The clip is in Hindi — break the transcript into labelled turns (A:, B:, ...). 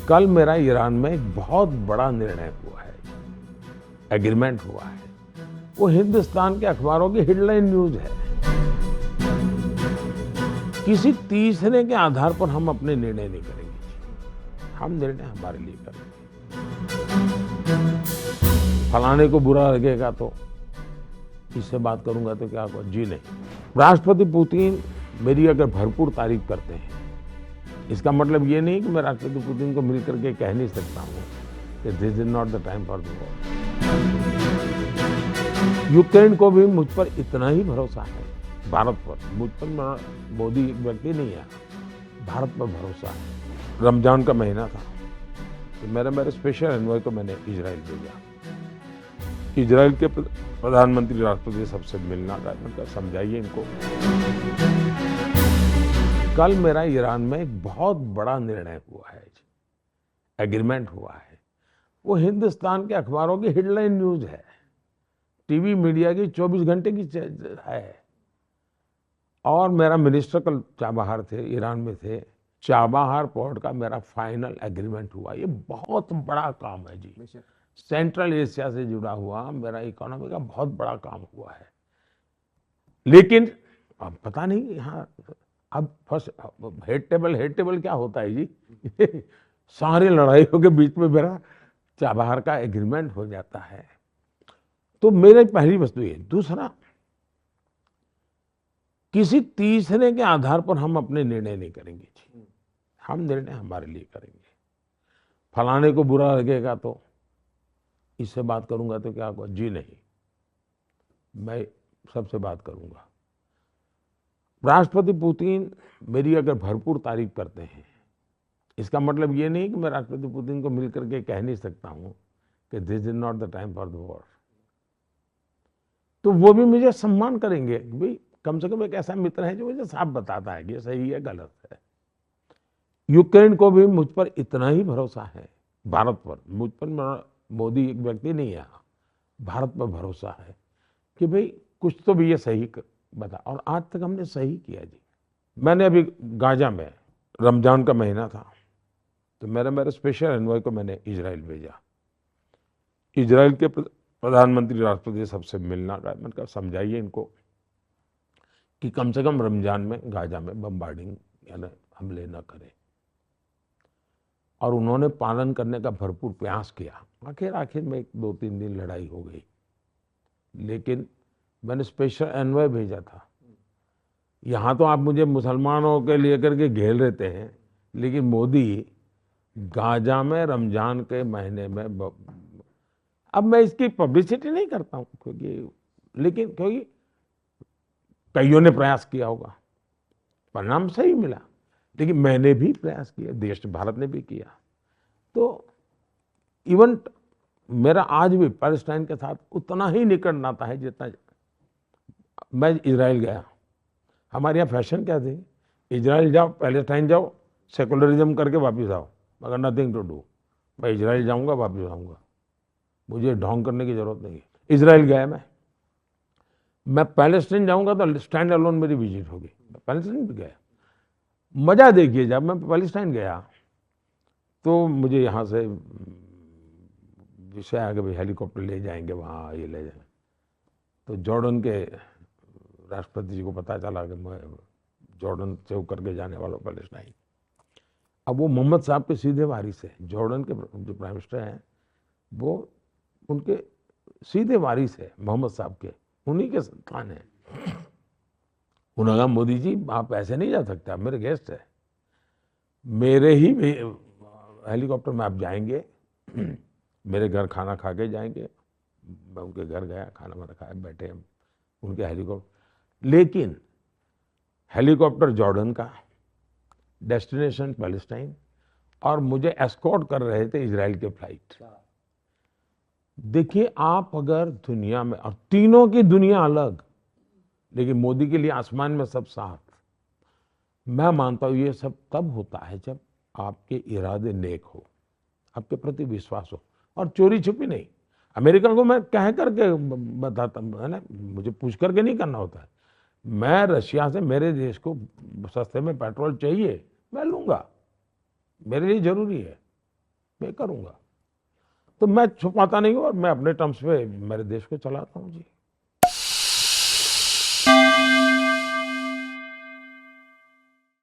A: कल मेरा ईरान में एक बहुत बड़ा निर्णय हुआ है, एग्रीमेंट हुआ है। वो हिंदुस्तान के अखबारों की हेडलाइन न्यूज है। किसी तीसरे के आधार पर हम अपने निर्णय नहीं करेंगे। हम निर्णय हमारे लिए करेंगे। फलाने को बुरा लगेगा तो इससे बात करूंगा तो क्या होगा? जी नहीं। राष्ट्रपति पुतिन मेरी अगर भरपूर तारीफ करते हैं, इसका मतलब ये नहीं कि मैं राष्ट्रपति पुतिन को मिलकर के कह नहीं सकता हूँ कि this is not the time for the war. Ukraine को भी मुझ पर इतना ही भरोसा है, भारत पर। मुझ पर मोदी एक व्यक्ति नहीं है, भारत पर भरोसा है। रमजान का महीना था तो मेरे स्पेशल एनवॉय को मैंने इजराइल भेजा। इजराइल के प्रधानमंत्री राष्ट्रपति सबसे मिलना का, मतलब समझाइए इनको। कल मेरा ईरान में एक बहुत बड़ा निर्णय हुआ है, एग्रीमेंट हुआ है। वो हिंदुस्तान के अखबारों की हेडलाइन न्यूज है, टीवी मीडिया की 24 घंटे की है। और मेरा मिनिस्टर कल चाबहार थे, ईरान में थे। चाबहार पोर्ट का मेरा फाइनल एग्रीमेंट हुआ। ये बहुत बड़ा काम है जी। सेंट्रल एशिया से जुड़ा हुआ मेरा इकोनॉमी का बहुत बड़ा काम हुआ है। लेकिन अब पता नहीं यहाँ अब फर्स्ट हेड टेबल क्या होता है जी? सारी लड़ाइयों के बीच में मेरा चाबहार का एग्रीमेंट हो जाता है। तो मेरी पहली वस्तु ये। दूसरा, किसी तीसरे के आधार पर हम अपने निर्णय नहीं करेंगे जी। हम निर्णय हमारे लिए करेंगे। फलाने को बुरा लगेगा तो इससे बात करूंगा तो क्या होगा? जी नहीं, मैं सबसे बात करूंगा। राष्ट्रपति पुतिन मेरी अगर भरपूर तारीफ करते हैं, इसका मतलब ये नहीं कि मैं राष्ट्रपति पुतिन को मिलकर के कह नहीं सकता हूं कि this is not the time for the war. तो वो भी मुझे सम्मान करेंगे। भाई कम से कम एक ऐसा मित्र है जो मुझे साफ बताता है कि ये सही है, गलत है। यूक्रेन को भी मुझ पर इतना ही भरोसा है, भारत पर। मुझ पर मोदी एक व्यक्ति नहीं है, भारत पर भरोसा है कि भाई कुछ तो भी ये सही बता। और आज तक हमने सही किया जी। मैंने अभी गाजा में, रमजान का महीना था तो मेरे स्पेशल एनवॉय को मैंने इजराइल भेजा। इजराइल के प्रधानमंत्री राष्ट्रपति सबसे मिलना का, मैंने कहा समझाइए इनको कि कम से कम रमजान में गाजा में बम्बार्डिंग यानी हमले न करें। और उन्होंने पालन करने का भरपूर प्रयास किया। आखिर में 2-3 दिन लड़ाई हो गई, लेकिन मैंने स्पेशल एनवॉय भेजा था। यहाँ तो आप मुझे मुसलमानों के लिए करके घेर लेते हैं, लेकिन मोदी गाजा में रमजान के महीने में अब मैं इसकी पब्लिसिटी नहीं करता हूँ क्योंकि कईयों ने प्रयास किया होगा, परिणाम सही मिला। लेकिन मैंने भी प्रयास किया, देश भारत ने भी किया। तो इवन मेरा आज भी पैलेस्टाइन के साथ उतना ही निकट नाता है जितना मैं इजराइल गया। हमारे यहाँ फैशन क्या थी? इजराइल जाओ, पैलेस्टाइन जाओ, सेकुलरिज्म करके वापस आओ, मगर नथिंग टू डू। मैं इजराइल जाऊंगा, वापस आऊंगा, मुझे ढोंग करने की जरूरत नहीं है। इजराइल गया मैं पैलेस्टाइन जाऊंगा तो स्टैंड अलोन मेरी विजिट होगी। पैलेस्टाइन भी गया। मजा देखिए, जब मैं पैलेस्टाइन गया तो मुझे यहाँ से विषय आ गया, हेलीकॉप्टर ले जाएंगे वहाँ, ये ले जाएंगे। तो जॉर्डन के राष्ट्रपति जी को पता चला कि मैं जॉर्डन से होकर के जाने वाला पैलेस्टाइन। अब वो मोहम्मद साहब के सीधे वारिस है। जॉर्डन के जो प्राइम मिनिस्टर हैं वो उनके सीधे वारिस है, मोहम्मद साहब के, उन्हीं के संतान है। उन्होंने कहा मोदी जी आप ऐसे नहीं जा सकते, आप मेरे गेस्ट है, मेरे ही हेलीकॉप्टर में आप जाएंगे, मेरे घर खाना खा के जाएंगे। मैं उनके घर गया, खाना वाना खाया, बैठे हम उनके हेलीकॉप्टर। लेकिन हेलीकॉप्टर जॉर्डन का, डेस्टिनेशन पैलेस्टाइन, और मुझे एस्कॉर्ट कर रहे थे इजराइल के फ्लाइट। देखिए आप अगर दुनिया में, और तीनों की दुनिया अलग, लेकिन मोदी के लिए आसमान में सब साथ। मैं मानता हूं ये सब तब होता है जब आपके इरादे नेक हो, आपके प्रति विश्वास हो, और चोरी छुपी नहीं। अमेरिका को मैं कह करके बताता है ना, मुझे पूछ करके नहीं करना होता है। मैं रशिया से, मेरे देश को सस्ते में पेट्रोल चाहिए, मैं लूंगा, मेरे लिए जरूरी है। मैं करूंगा। तो मैं छुपाता नहीं हूं और मैं अपने टर्म्स पे मेरे देश को चलाता हूं जी।